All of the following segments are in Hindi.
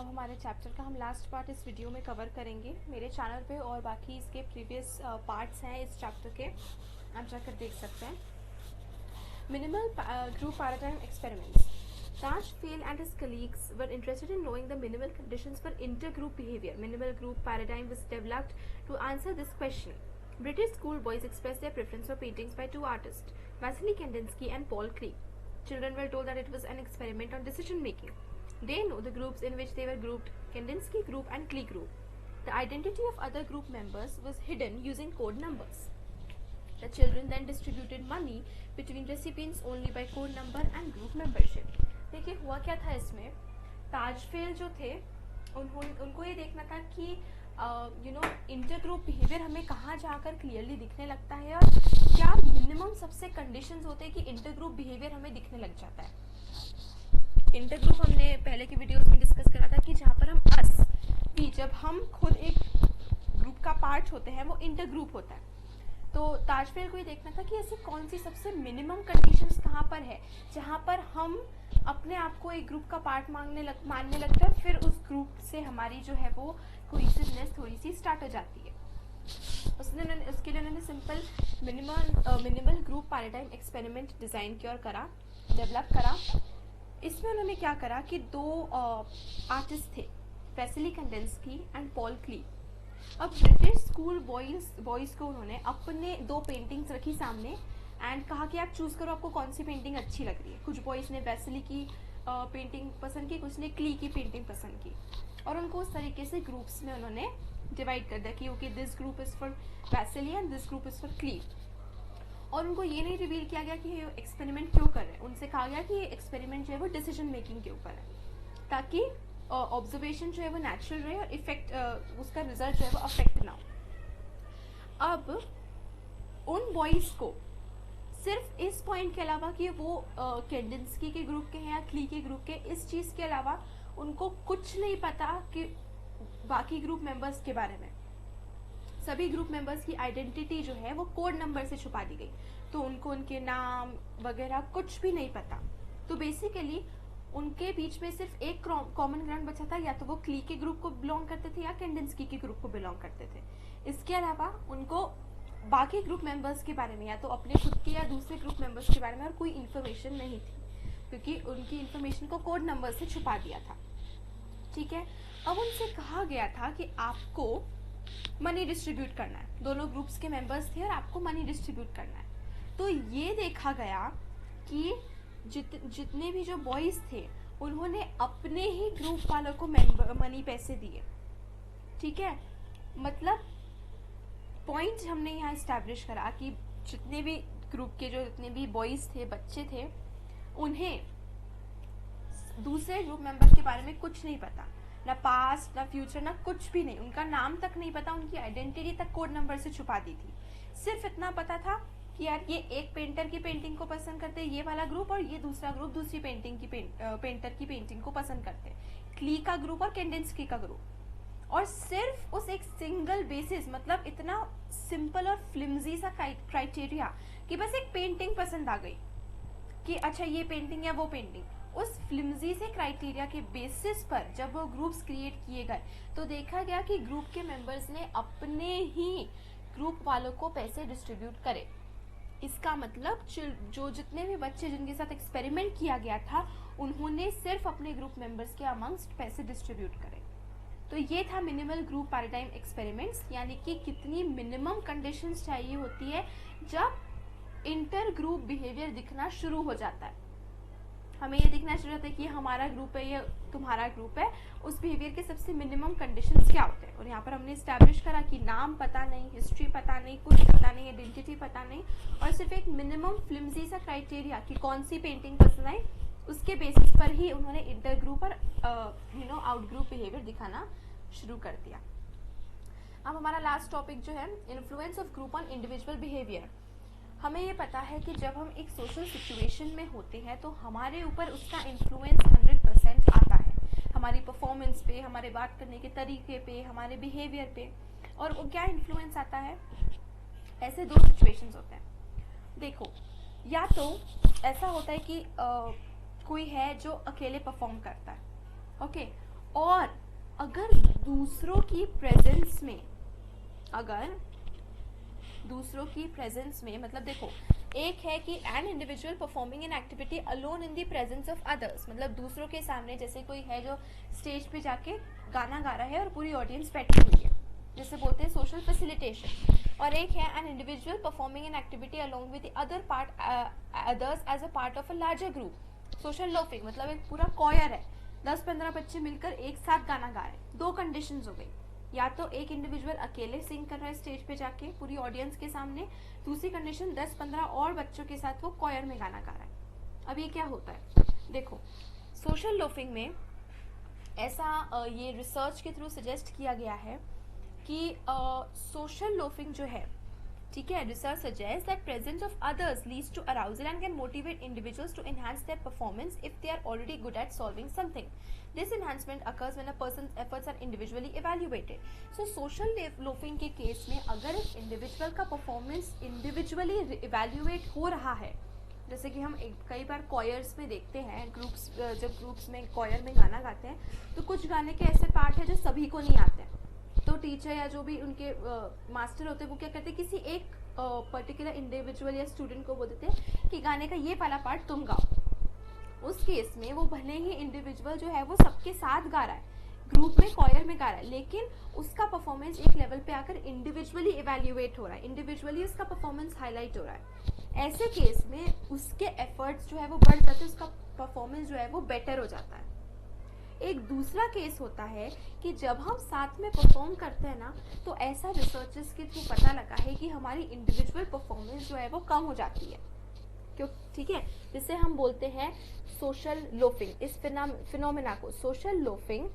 अब हमारे चैप्टर का हम लास्ट पार्ट इस वीडियो में कवर करेंगे। मेरे चैनल पे और बाकी इसके प्रीवियस पार्ट्स हैं इस चैप्टर के, आप जाकर देख सकते हैं। Minimal group paradigm experiments. Tajfel and his colleagues were interested in knowing the minimal conditions for intergroup behavior. Minimal group paradigm was developed to answer this question. British schoolboys expressed their preference for paintings by two artists, Vasily Kandinsky and Paul Klee. Children were told that it was an experiment on decision making. They know the groups in which they were grouped, Kandinsky group and Klee group. The identity of other group members was hidden using code numbers. The children then distributed money between recipients only by code number and group membership. देखिए हुआ क्या था इसमें, ताजफेल जो थे उनको ये देखना था कि इंटर ग्रुप बिहेवियर हमें कहाँ जाकर क्लियरली दिखने लगता है और क्या मिनिमम सबसे कंडीशंस होते हैं कि इंटर ग्रुप बिहेवियर हमें दिखने लग जाता है। इंटर ग्रुप हमने पहले के वीडियोस में डिस्कस करा था कि जहाँ पर हम अस भी जब हम खुद एक ग्रुप का पार्ट होते हैं वो इंटर ग्रुप होता है। तो ताजफेल को ये देखना था कि ऐसी कौन सी सबसे मिनिमम कंडीशंस कहाँ पर है जहाँ पर हम अपने आप को एक ग्रुप का पार्ट मानने लगते हैं, फिर उस ग्रुप से हमारी जो है वो कोहेसिवनेस थोड़ी सी स्टार्ट हो जाती है। उसके लिए उन्होंने simple minimal group paradigm experiment design किया और डेवलप करा। इसमें उन्होंने क्या करा कि दो आर्टिस्ट थे, वेसिली कंडेंस्की एंड पॉल क्ली। अब ब्रिटिश स्कूल बॉयज़ को उन्होंने अपने दो पेंटिंग्स रखी सामने एंड कहा कि आप चूज़ करो आपको कौन सी पेंटिंग अच्छी लग रही है। कुछ बॉयज़ ने वेसिली की पेंटिंग पसंद की, कुछ ने क्ली की पेंटिंग पसंद की और उनको उस तरीके से ग्रुप्स में उन्होंने डिवाइड कर दिया कि okay this group is for Wassily and this group is for Klee. और उनको ये नहीं रिवील किया गया कि ये एक्सपेरिमेंट क्यों कर रहे हैं। उनसे कहा गया कि ये एक्सपेरिमेंट जो है वो डिसीजन मेकिंग के ऊपर है ताकि ऑब्जर्वेशन जो है वो नेचुरल रहे और इफेक्ट उसका रिजल्ट जो है वो अफेक्ट ना हो। अब उन बॉयज़ को सिर्फ इस पॉइंट के अलावा कि वो कैंडिंस्की के ग्रुप के हैं या क्ली के ग्रुप के, इस चीज़ के अलावा उनको कुछ नहीं पता कि बाकी ग्रुप मेंबर्स के बारे में। सभी ग्रुप मेंबर्स की आइडेंटिटी जो है वो कोड नंबर से छुपा दी गई, तो उनको उनके नाम वगैरह कुछ भी नहीं पता। तो बेसिकली उनके बीच में सिर्फ एक कॉमन ग्राउंड बचा था, या तो वो क्ली के ग्रुप को बिलोंग करते थे या कैंडिंस्की के ग्रुप को बिलोंग करते थे। इसके अलावा उनको बाकी ग्रुप मेंबर्स के बारे में या तो अपने खुद के या दूसरे ग्रुप मेंबर्स के बारे में और कोई इन्फॉर्मेशन नहीं थी, क्योंकि उनकी इन्फॉर्मेशन को कोड नंबर से छुपा दिया था। ठीक है, अब उनसे कहा गया था कि आपको मनी डिस्ट्रीब्यूट करना है। दोनों ग्रुप्स के मेंबर्स थे और आपको मनी डिस्ट्रीब्यूट करना है। तो ये देखा गया कि जितने भी जो बॉयज़ थे उन्होंने अपने ही ग्रुप वालों को मनी पैसे दिए। ठीक है, मतलब पॉइंट हमने यहाँ इस्टेब्लिश करा कि जितने भी ग्रुप के जितने भी बॉयज़ थे, बच्चे थे, उन्हें दूसरे ग्रुप मेंबर के बारे में कुछ नहीं पता, ना पास्ट ना फ्यूचर ना कुछ भी नहीं, उनका नाम तक नहीं पता, उनकी आइडेंटिटी तक कोड नंबर से छुपा दी थी। सिर्फ इतना पता था कि यार ये एक पेंटर की पेंटिंग को पसंद करते ये वाला ग्रुप और ये दूसरा ग्रुप दूसरी पेंटर की पेंटिंग को पसंद करते, क्ली का ग्रुप और कैंडिंस्की का ग्रुप। और सिर्फ उस एक सिंगल बेसिस, मतलब इतना सिंपल और फ्लिम्जी सा क्राइटेरिया कि बस एक पेंटिंग पसंद आ गई कि अच्छा ये पेंटिंग या वो पेंटिंग, उस फ्लिम्जी से क्राइटेरिया के बेसिस पर जब वो ग्रुप्स क्रिएट किए गए तो देखा गया कि ग्रुप के मेंबर्स ने अपने ही ग्रुप वालों को पैसे डिस्ट्रीब्यूट करे। इसका मतलब जो जितने भी बच्चे जिनके साथ एक्सपेरिमेंट किया गया था उन्होंने सिर्फ अपने ग्रुप मेंबर्स के अमंगस्ट पैसे डिस्ट्रीब्यूट करे। तो ये था मिनिमल ग्रुप पैराडाइम एक्सपेरिमेंट्स, यानी कि कितनी मिनिमम कंडीशंस चाहिए होती है जब इंटर ग्रुप बिहेवियर दिखना शुरू हो जाता है। हमें ये दिखना शुरू होता है कि हमारा ग्रुप है ये तुम्हारा ग्रुप है, उस बिहेवियर के सबसे मिनिमम कंडीशंस क्या होते हैं। और यहाँ पर हमने इस्टेब्लिश करा कि नाम पता नहीं, हिस्ट्री पता नहीं, कुछ पता नहीं, आइडेंटिटी पता नहीं, और सिर्फ एक मिनिमम फ्लिम्जी सा क्राइटेरिया कि कौन सी पेंटिंग पसंद आई, उसके बेसिस पर ही उन्होंने इंटर ग्रुप और आउट ग्रुप बिहेवियर दिखाना शुरू कर दिया। अब हमारा लास्ट टॉपिक जो है influence of group on individual behaviour. हमें ये पता है कि जब हम एक सोशल सिचुएशन में होते हैं तो हमारे ऊपर उसका इन्फ्लुएंस 100% आता है, हमारी परफॉर्मेंस पे, हमारे बात करने के तरीके पे, हमारे बिहेवियर पे। और वो क्या इन्फ्लुएंस आता है, ऐसे दो सिचुएशंस होते हैं। देखो, या तो ऐसा होता है कि कोई है जो अकेले परफॉर्म करता है, ओके, और अगर दूसरों की प्रेजेंस में मतलब देखो, एक है कि N individual performing an activity alone in the presence of others, मतलब दूसरों के सामने, जैसे कोई है जो स्टेज पे जाके गाना गा रहा है और पूरी ऑडियंस बैठी हुई है, जिसे बोलते हैं सोशल फैसिलिटेशन। और एक है an individual performing an activity along with the others as a part of a larger group, social loafing, मतलब एक पूरा कॉयर है, 10-15 बच्चे मिलकर एक साथ गाना गा रहे हैं। दो कंडीशंस हो गई, या तो एक इंडिविजुअल अकेले सिंग कर रहा है स्टेज पे जाके पूरी ऑडियंस के सामने, दूसरी कंडीशन 10-15 और बच्चों के साथ वो कॉयर में गाना गा रहा है। अब ये क्या होता है, देखो सोशल लोफिंग में ऐसा ये रिसर्च के थ्रू सजेस्ट किया गया है कि सोशल लोफिंग जो है, ठीक है, research suggest that presence of others leads to arousal and can motivate individuals to enhance their performance if they are already good at solving something. This enhancement occurs when a person's efforts are individually evaluated. So social loafing के केस में अगर एक इंडिविजुअल का परफॉर्मेंस इंडिविजुअली इवेल्युएट हो रहा है, जैसे कि हम कई बार कॉयर्स में देखते हैं, ग्रुप्स, जब ग्रुप्स में कॉयर में गाना गाते हैं तो कुछ गाने के ऐसे पार्ट है जो सभी को नहीं आते हैं, तो टीचर या जो भी उनके मास्टर होते हैं वो क्या करते हैं, किसी एक पर्टिकुलर इंडिविजुअल या स्टूडेंट को बोल देते हैं कि गाने का ये वाला पार्ट तुम गाओ. उस केस में वो भले ही इंडिविजुअल जो है वो सबके साथ गा रहा है, ग्रुप में कॉयर में गा रहा है, लेकिन उसका परफॉर्मेंस एक लेवल पे आकर इंडिविजुअली इवेल्युएट हो रहा है, इंडिविजुअली उसका परफॉर्मेंस हाईलाइट हो रहा है. ऐसे केस में उसके एफर्ट्स जो है वो बढ़ जाते हैं, उसका परफॉर्मेंस जो है वो बेटर हो जाता है. एक दूसरा केस होता है कि जब हम साथ में परफॉर्म करते हैं ना, तो ऐसा रिसर्चेस के थ्रू पता लगा है कि हमारी इंडिविजुअल परफॉर्मेंस जो है वो कम हो जाती है. क्यों, ठीक है, जिसे हम बोलते हैं सोशल लोफिंग. इस फिनोमेना को social loafing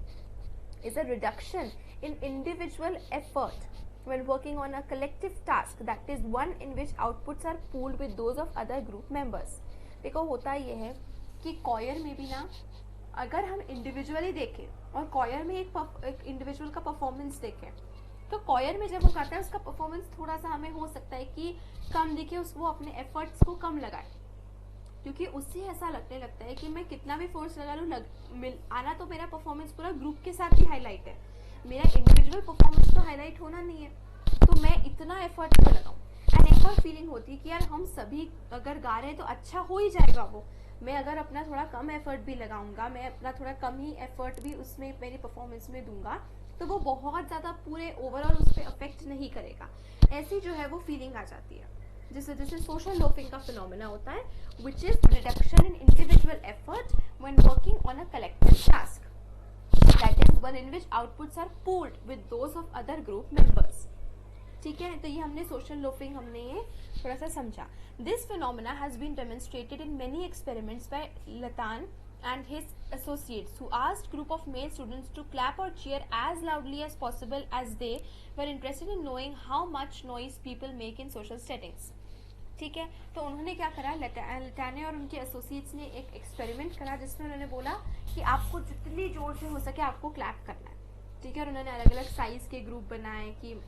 is a reduction in individual effort when working on a collective task, that is one in which outputs are pooled with those of other group members. देखो होता ये है कि कॉयर में भी ना, अगर हम इंडिविजुअली देखें और कॉयर में एक इंडिविजुअल का परफॉर्मेंस देखें, तो कॉयर में जब वो गाता है उसका परफॉर्मेंस थोड़ा सा हमें हो सकता है कि कम दिखे, वो अपने एफर्ट्स को कम लगाए, क्योंकि उससे ऐसा लगने लगता है कि मैं कितना भी फोर्स लगा लूँ, आना तो मेरा परफॉर्मेंस पूरा ग्रुप के साथ ही हाईलाइट है, मेरा इंडिविजुअल परफॉर्मेंस तो हाईलाइट होना नहीं है, तो मैं इतना एफर्ट क्यों लगाऊं. एंड एक और फीलिंग होती है कि यार हम सभी अगर गा रहे हैं तो अच्छा हो ही जाएगा वो, मैं अगर अपना थोड़ा कम एफर्ट भी लगाऊंगा, मैं अपना थोड़ा कम ही एफर्ट भी उसमें मेरी परफॉर्मेंस में दूंगा, तो वो बहुत ज़्यादा पूरे ओवरऑल उस पर अफेक्ट नहीं करेगा. ऐसी जो है वो फीलिंग आ जाती है, जिससे जैसे सोशल लोफिंग का फिनोमेना होता है, which is reduction in individual effort when working on a collective task, that is one in which outputs are pooled with those of other group members. ठीक है, तो ये हमने सोशल लोफिंग हमने ये थोड़ा सा समझा. This phenomena has been demonstrated in many experiments by Latane and his associates, who asked group of male students to clap or cheer as loudly as possible as they were interested in knowing how much noise people make in social settings. ठीक है, तो उन्होंने क्या करा, लताने और उनके एसोसिएट्स ने एक एक्सपेरिमेंट करा जिसमें उन्होंने बोला कि आपको जितनी जोर से हो सके आपको क्लैप करना है. ठीक है, और उन्होंने अलग अलग साइज के ग्रुप बनाए कि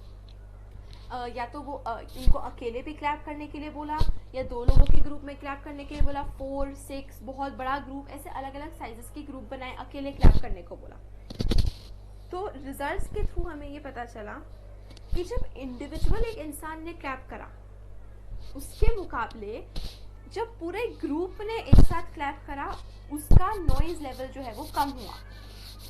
या तो वो इनको अकेले भी क्लैप करने के लिए बोला, या दो लोगों के ग्रुप में क्लैप करने के लिए बोला, 4, 6, बहुत बड़ा ग्रुप, ऐसे अलग अलग साइजेस के ग्रुप बनाए, अकेले क्लैप करने को बोला. तो रिजल्ट्स के थ्रू हमें ये पता चला कि जब इंडिविजुअल एक इंसान ने क्लैप करा, उसके मुकाबले जब पूरे ग्रुप ने एक साथ क्लैप करा, उसका नॉइज लेवल जो है वो कम हुआ.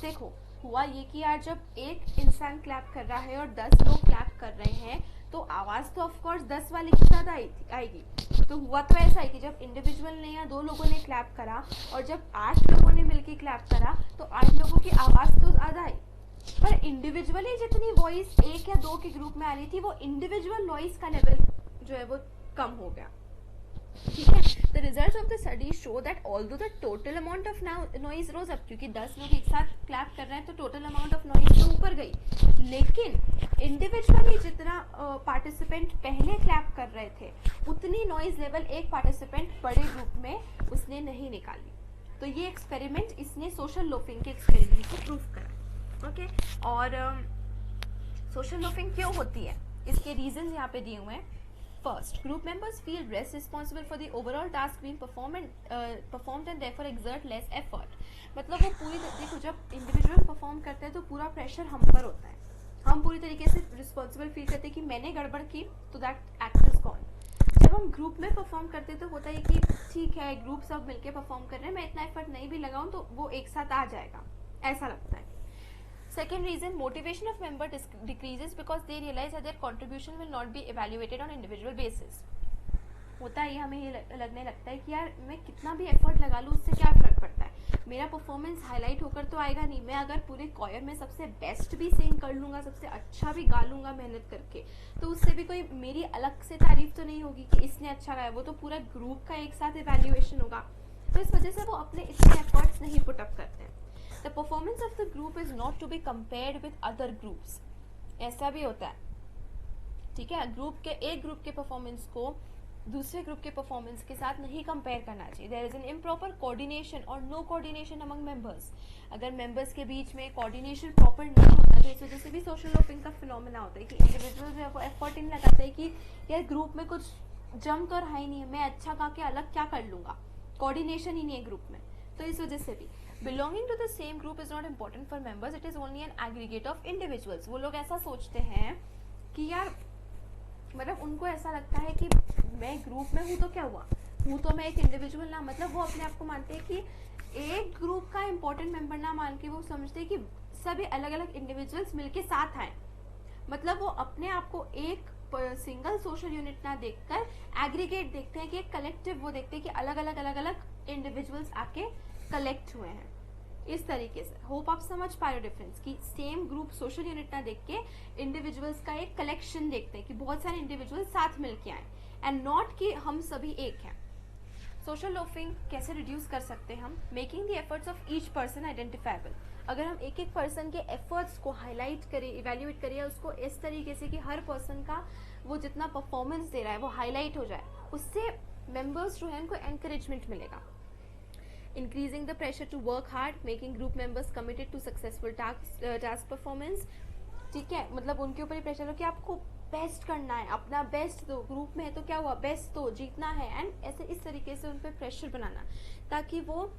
देखो हुआ ये कि यार जब एक इंसान क्लैप कर रहा है और 10 लोग क्लैप कर रहे हैं, तो आवाज़ तो ऑफ कोर्स 10 वाले की ज़्यादा आएगी. तो हुआ तो ऐसा है कि जब इंडिविजुअल ने या 2 लोगों ने क्लैप करा और जब 8 लोगों ने मिलकर क्लैप करा, तो 8 लोगों की आवाज़ तो ज़्यादा आई, पर इंडिविजुअली जितनी वॉइस 1 या 2 के ग्रुप में आ रही थी, वो इंडिविजुअल नॉइस का लेवल जो है वो कम हो गया. ठीक है, the results of the study show that although the total amount of noise rose up, क्योंकि 10 लोग एक साथ क्लैप कर रहे हैं तो टोटल अमाउंट ऑफ नॉइज तो ऊपर गई, लेकिन इंडिविजुअली जितना पार्टिसिपेंट पहले क्लैप कर रहे थे, उतनी नॉइज लेवल एक पार्टिसिपेंट बड़े ग्रुप में उसने नहीं निकाली. तो ये एक्सपेरिमेंट इसने सोशल लोफिंग के एक्सपेरिमेंट को प्रूव करा. ओके, और सोशल लोफिंग क्यों होती है, इसके रीजन यहाँ पे दिए हुए हैं. First, group members feel less responsible for the overall task being performed and therefore exert less effort. मतलब वो पूरी देखो, जब इंडिविजुअल परफॉर्म करते हैं तो पूरा प्रेशर हम पर होता है, हम पूरी तरीके से रिस्पॉन्सिबल फील करते हैं कि मैंने गड़बड़ की तो दैट एक्ट इज गॉन। जब हम ग्रुप में परफॉर्म करते हैं तो होता है कि ठीक है, ग्रुप सब मिलके परफॉर्म कर रहे हैं, मैं इतना एफर्ट नहीं भी लगाऊं तो वो एक साथ आ जाएगा, ऐसा लगता है। Second reason, motivation of member decreases because they realize that their contribution will not be evaluated on individual basis. होता है, हमें ये लगने लगता है कि यार मैं कितना भी एफर्ट लगा लूँ उससे क्या फर्क पड़ता है, मेरा परफॉर्मेंस हाईलाइट होकर तो आएगा नहीं। मैं अगर पूरे कॉयर में सबसे बेस्ट भी सिंग कर लूँगा, सबसे अच्छा भी गा लूँगा मेहनत करके, तो उससे भी कोई मेरी अलग से तारीफ तो नहीं होगी कि इसने अच्छा गाया, वो तो पूरा ग्रुप का एक साथ इवेल्युएशन होगा। तो इस वजह से वो अपने इतने एफर्ट्स नहीं पुटअप करते हैं। The performance of the group is not to be compared with other groups. ऐसा भी होता है, ठीक है, एक ग्रुप के परफॉर्मेंस को दूसरे ग्रुप के परफॉर्मेंस के साथ नहीं कंपेयर करना चाहिए। There is an improper coordination और नो कोऑर्डिनेशन अमंग मेंबर्स। अगर मेंबर्स के बीच में कोऑर्डिनेशन प्रॉपर नहीं होता तो इस वजह से भी सोशल लोफिंग का फिनोमेना होता है कि इंडिविजुअल जो है वो एफर्ट इन लगाता है कि यार ग्रुप में कुछ जम तो रहा ही नहीं है, मैं अच्छा गा के अलग क्या कर लूंगा, कोऑर्डिनेशन ही नहीं है ग्रुप में। तो इस वजह से भी belonging to the same group is not important for members, it is only an aggregate of individuals. वो लोग ऐसा सोचते हैं कि यार मतलब उनको ऐसा लगता है कि मैं ग्रुप में हूँ तो क्या हुआ, हूँ तो मैं एक इंडिविजुअल ना, मतलब वो अपने आप को मानते हैं कि एक ग्रुप का इंपॉर्टेंट मेंबर ना मान के वो समझते हैं कि सभी अलग अलग इंडिविजुअल्स मिलके साथ आए। मतलब वो अपने आप को एक सिंगल सोशल यूनिट ना देखकर एग्रीगेट देखते हैं कि एक कलेक्टिव, वो देखते हैं कि अलग अलग इंडिविजुअल्स आके कलेक्ट हुए हैं। इस तरीके से होप आप समझ पा रहे हो डिफरेंस कि सेम ग्रुप सोशल यूनिट ना देख के इंडिविजुअल्स का एक कलेक्शन देखते हैं कि बहुत सारे इंडिविजुअल्स साथ मिलके आए एंड नॉट कि हम सभी एक हैं। सोशल लोफिंग कैसे रिड्यूस कर सकते हैं हम? Making the efforts of each person identifiable. अगर हम एक एक पर्सन के एफर्ट्स को हाईलाइट करें, इवेल्युएट करें उसको इस तरीके से कि हर पर्सन का वो जितना परफॉर्मेंस दे रहा है वो हाईलाइट हो जाए, उससे मेंबर्स जो है उनको एनकरेजमेंट मिलेगा। Increasing the pressure to work hard, making group members committed to successful task performance. ठीक है, मतलब उनके ऊपर ही प्रेशर हो कि आपको बेस्ट करना है, अपना बेस्ट दो, ग्रुप में है तो क्या हुआ, बेस्ट दो, जीतना है, एंड ऐसे इस तरीके से उन पर प्रेशर बनाना ताकि वो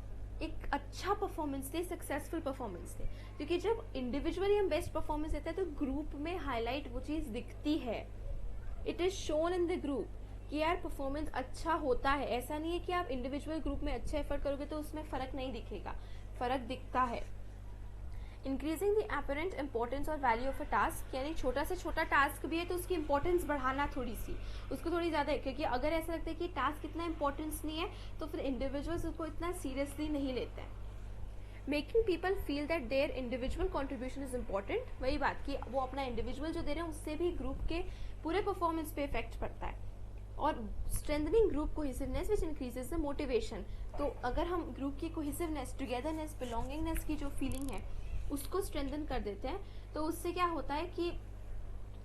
एक अच्छा परफॉर्मेंस दे, सक्सेसफुल परफॉर्मेंस दे। क्योंकि जब इंडिविजुअली हम बेस्ट परफॉर्मेंस देते हैं तो ग्रुप में हाईलाइट वो चीज़ दिखती है, it is shown in the group कि यार परफॉर्मेंस अच्छा होता है। ऐसा नहीं है कि आप इंडिविजुअल ग्रुप में अच्छा एफर्ट करोगे तो उसमें फर्क नहीं दिखेगा, फर्क दिखता है। इंक्रीजिंग द अपरेंट इंपॉर्टेंस और वैल्यू ऑफ अ टास्क, यानी छोटा से छोटा टास्क भी है तो उसकी इंपॉर्टेंस बढ़ाना थोड़ी सी, उसको थोड़ी ज़्यादा है, क्योंकि अगर ऐसा लगता है कि टास्क इतना इंपॉर्टेंस नहीं है तो फिर इंडिविजुअल्स उसको इतना सीरियसली नहीं लेते हैं। Making people feel that their individual contribution is important, वही बात कि वो अपना इंडिविजुअल जो दे रहे हैं उससे भी ग्रुप के पूरे परफॉर्मेंस पे इफेक्ट पड़ता है। और strengthening group cohesiveness which increases the motivation. तो अगर हम ग्रुप की कोहेसिवनेस, टुगेदरनेस, बिलोंगिंगनेस की जो फीलिंग है उसको स्ट्रेंथन कर देते हैं तो उससे क्या होता है कि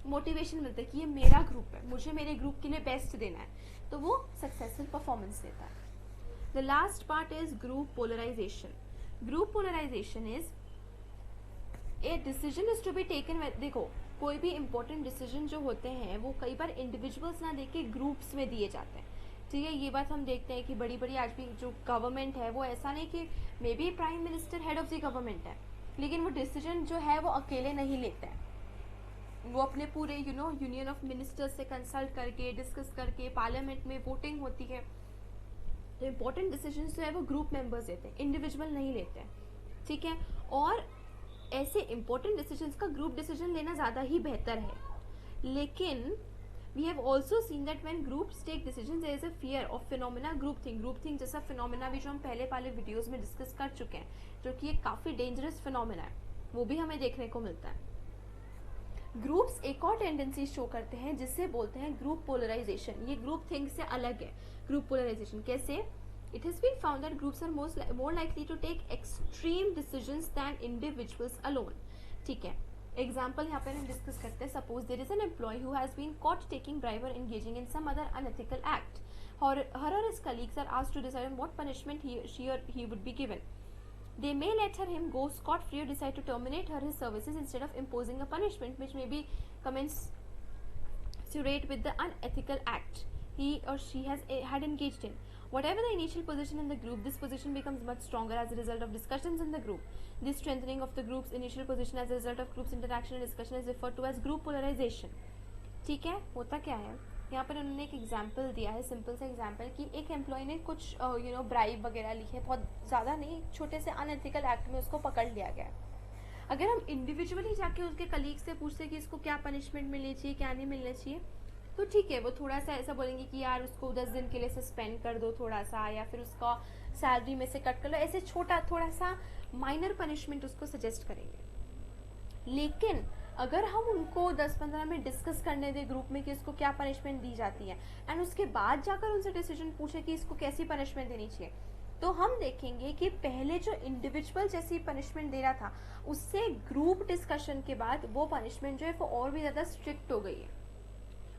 मोटिवेशन मिलता है कि ये मेरा ग्रुप है, मुझे मेरे ग्रुप के लिए बेस्ट देना है, तो वो सक्सेसफुल परफॉर्मेंस देता है। The last part is group polarisation. Group polarisation is a decision is to be taken. देखो, कोई भी इंपॉर्टेंट डिसीजन जो होते हैं वो कई बार इंडिविजुअल्स ना देके ग्रुप्स में दिए जाते हैं, ठीक है। ये बात हम देखते हैं कि बड़ी बड़ी आज भी जो गवर्नमेंट है वो ऐसा नहीं कि may be prime minister head of the government है, लेकिन वो डिसीजन जो है वो अकेले नहीं लेते हैं, वो अपने पूरे यूनियन ऑफ मिनिस्टर्स से कंसल्ट करके, डिस्कस करके, पार्लियामेंट में वोटिंग होती है, तो इंपॉर्टेंट डिसीजन जो है वो ग्रुप मेंबर्स लेते हैं, इंडिविजुअल नहीं लेते हैं, ठीक है। और ऐसे इंपॉर्टेंट डिसीजंस का ग्रुप डिसीजन लेना ज़्यादा ही बेहतर है, लेकिन we have also seen that when groups take decisions there is a fear of phenomena group think जैसा फिनोमेना भी जो हम पहले वाले वीडियोस में डिस्कस कर चुके हैं, जो कि एक काफ़ी डेंजरस फिनोमेना है, वो भी हमें देखने को मिलता है। ग्रुप्स एक और टेंडेंसी शो करते हैं जिससे बोलते हैं ग्रुप पोलराइजेशन। ये ग्रुप थिंक से अलग है। ग्रुप पोलराइजेशन कैसे? It has been found that groups are more likely to take extreme decisions than individuals alone. ठीक है, एग्जाम्पल यहाँ पे हम डिस्कस करते हैं। Suppose there is an employee who has been caught taking bribe or engaging in some other unethical act. Her or his colleagues are asked to decide on what punishment she or he would be given. They may let him go scot-free or decide to terminate his services instead of imposing a punishment which may be commence commensurate with the unethical act he or she had engaged in. Whatever the initial position in the group, this position becomes much stronger as a result of discussions in the group. This strengthening of the group's initial position as a result of group's interaction and discussion is referred to as group polarization. ठीक है, होता क्या है यहाँ पर उन्होंने एक एग्जाम्पल दिया है, सिंपल सा एग्जाम्पल कि एक एम्प्लॉय ने कुछ ब्राइब वगैरह ली है, बहुत ज़्यादा नहीं, एक छोटे से अनएथिकल एक्ट में उसको पकड़ लिया गया है. अगर हम इंडिविजुअली जाके उसके कलीग से पूछते कि इसको क्या पनिशमेंट मिलनी चाहिए, क्या नहीं मिलना चाहिए, तो ठीक है, वो थोड़ा सा ऐसा बोलेंगे कि यार उसको 10 दिन के लिए सस्पेंड कर दो थोड़ा सा, या फिर उसका सैलरी में से कट कर लो, ऐसे छोटा थोड़ा सा माइनर पनिशमेंट उसको सजेस्ट करेंगे. लेकिन अगर हम उनको 10-15 मिनट डिस्कस करने दें ग्रुप में कि इसको क्या पनिशमेंट दी जाती है, एंड उसके बाद जाकर उनसे डिसीजन पूछे कि इसको कैसी पनिशमेंट देनी चाहिए, तो हम देखेंगे कि पहले जो इंडिविजुअल जैसी पनिशमेंट दे रहा था, उससे ग्रुप डिस्कशन के बाद वो पनिशमेंट जो है वो और भी ज़्यादा स्ट्रिक्ट हो गई है.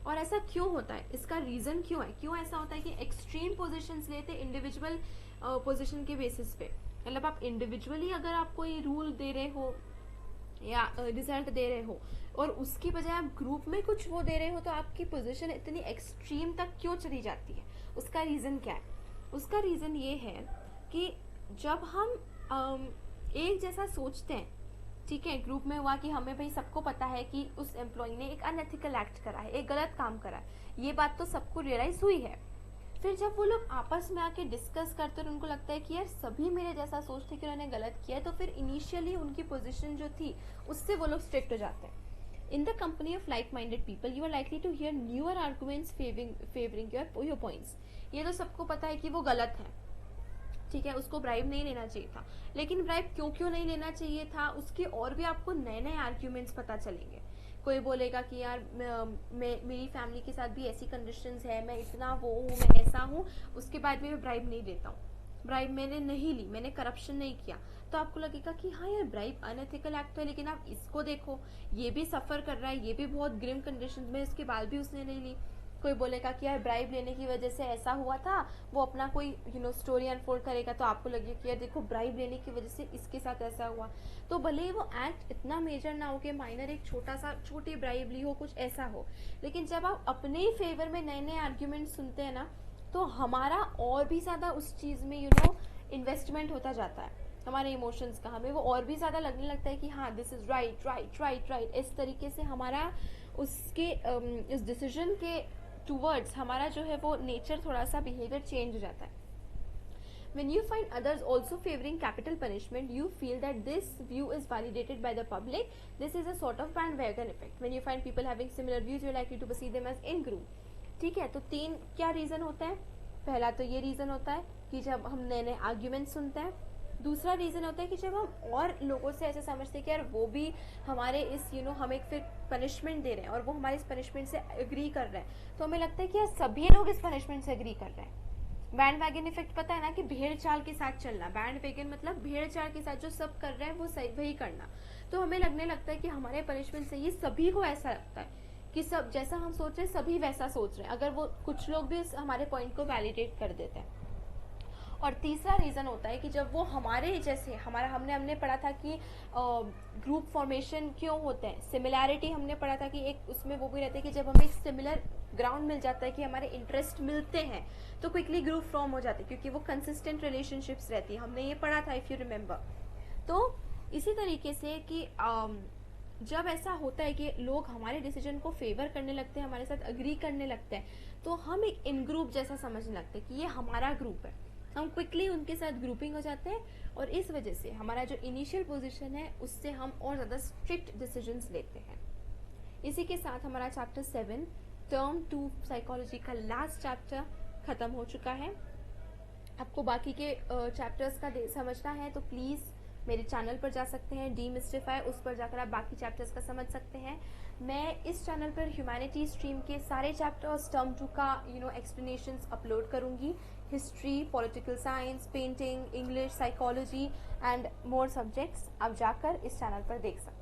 और ऐसा क्यों होता है, इसका रीज़न क्यों है, क्यों ऐसा होता है कि एक्सट्रीम पोजीशंस लेते इंडिविजुअल पोजीशन के बेसिस पे. मतलब आप इंडिविजुअली अगर आप कोई रूल दे रहे हो या रिजल्ट दे रहे हो और उसकी बजाय आप ग्रुप में कुछ वो दे रहे हो, तो आपकी पोजीशन इतनी एक्सट्रीम तक क्यों चली जाती है. उसका रीज़न क्या है, उसका रीज़न ये है कि जब हम एक जैसा सोचते हैं, ठीक है, ग्रुप में हुआ कि हमें भाई सबको पता है कि उस एम्प्लॉय ने एक अनएथिकल एक्ट करा है, एक गलत काम करा है, ये बात तो सबको रियलाइज हुई है. फिर जब वो लोग आपस में आके डिस्कस करते हैं और उनको लगता है कि यार सभी मेरे जैसा सोचते कि उन्होंने गलत किया है, तो फिर इनिशियली उनकी पोजीशन जो थी उससे वो लोग स्ट्रिक्ट हो जाते हैं. In the company of like minded people you are likely to hear newer arguments favouring your points. ये तो सबको पता है कि वो गलत है, ठीक है, उसको ब्राइब नहीं लेना चाहिए था, लेकिन ब्राइब क्यों नहीं लेना चाहिए था, उसके और भी आपको नए नए आर्ग्यूमेंट्स पता चलेंगे. कोई बोलेगा कि यार मेरी फैमिली के साथ भी ऐसी कंडीशंस है, मैं इतना वो हूँ, मैं ऐसा हूँ, उसके बाद भी मैं ब्राइब नहीं देता हूँ, ब्राइब मैंने नहीं ली, मैंने करप्शन नहीं किया. तो आपको लगेगा कि हाँ यार ब्राइब अनएथिकल एक्ट है, लेकिन आप इसको देखो, ये भी सफ़र कर रहा है, ये भी बहुत ग्रिम कंडीशंस में, इसके बाद भी उसने नहीं ली. कोई बोलेगा कि यार ब्राइब लेने की वजह से ऐसा हुआ था, वो अपना कोई स्टोरी अनफोल्ड करेगा, तो आपको लगेगा कि यार देखो ब्राइब लेने की वजह से इसके साथ ऐसा हुआ. तो भले ही वो एक्ट इतना मेजर ना हो कि माइनर एक छोटी ब्राइब ली हो, कुछ ऐसा हो, लेकिन जब आप अपने ही फेवर में नए नए आर्ग्यूमेंट सुनते हैं ना, तो हमारा और भी ज़्यादा उस चीज़ में इन्वेस्टमेंट होता जाता है, हमारे इमोशंस का, हमें वो और भी ज़्यादा लगने लगता है कि हाँ this is right right right right. इस तरीके से हमारा उसके इस डिसीजन के टूवर्ड्स हमारा जो है वो नेचर, थोड़ा सा बिहेवियर चेंज हो जाता है. When you find others also favoring capital punishment, you feel that this view is validated by the public. This is a sort of bandwagon effect. When you find people having similar views, you are likely to perceive them as in group. ठीक है, तो 3 क्या रीज़न होता है. पहला तो ये रीज़न होता है कि जब हम नए नए आर्ग्यूमेंट सुनते हैं. दूसरा रीज़न होता है कि जब हम और लोगों से ऐसे समझते हैं कि यार वो भी हमारे इस हमें फिर पनिशमेंट दे रहे हैं और वो हमारे इस पनिशमेंट से एग्री कर रहे हैं, तो हमें लगता है कि यार सभी लोग इस पनिशमेंट से एग्री कर रहे हैं. बैंड वैगन इफेक्ट पता है ना, कि भेड़ चाल के साथ चलना. बैंड वैगन मतलब भेड़ चाल के साथ जो सब कर रहे हैं वो सही वही करना. तो हमें लगने लगता है कि हमारे पनिशमेंट से ही सभी को ऐसा लगता है कि सब जैसा हम सोच रहे हैं सभी वैसा सोच रहे हैं, अगर वो कुछ लोग भी हमारे पॉइंट को वैलिडेट कर देते हैं. और तीसरा रीज़न होता है कि जब वो हमारे जैसे हमने पढ़ा था कि ग्रुप फॉर्मेशन क्यों होते हैं, सिमिलैरिटी हमने पढ़ा था कि एक उसमें वो भी रहता है कि जब हमें एक सिमिलर ग्राउंड मिल जाता है कि हमारे इंटरेस्ट मिलते हैं, तो क्विकली ग्रुप फॉर्म हो जाते हैं, क्योंकि वो कंसिस्टेंट रिलेशनशिप्स रहती है. हमने ये पढ़ा था, इफ़ यू रिमेंबर. तो इसी तरीके से कि जब ऐसा होता है कि लोग हमारे डिसीजन को फेवर करने लगते हैं, हमारे साथ अग्री करने लगते हैं, तो हम एक इन ग्रुप जैसा समझने लगते हैं कि ये हमारा ग्रुप है. हम क्विकली उनके साथ ग्रुपिंग हो जाते हैं, और इस वजह से हमारा जो इनिशियल पोजीशन है उससे हम और ज़्यादा स्ट्रिक्ट डिसीजंस लेते हैं. इसी के साथ हमारा चैप्टर 7 टर्म 2 साइकोलॉजी का लास्ट चैप्टर ख़त्म हो चुका है. आपको बाकी के चैप्टर्स का समझना है तो प्लीज़ मेरे चैनल पर जा सकते हैं, डीमिस्टिफाई, उस पर जाकर आप बाकी चैप्टर्स का समझ सकते हैं. मैं इस चैनल पर ह्यूमैनिटी स्ट्रीम के सारे चैप्टर्स टर्म 2 का एक्सप्लेनेशंस अपलोड करूंगी. History, political science, painting, English, psychology and more subjects आप जाकर इस चैनल पर देख सकते हैं.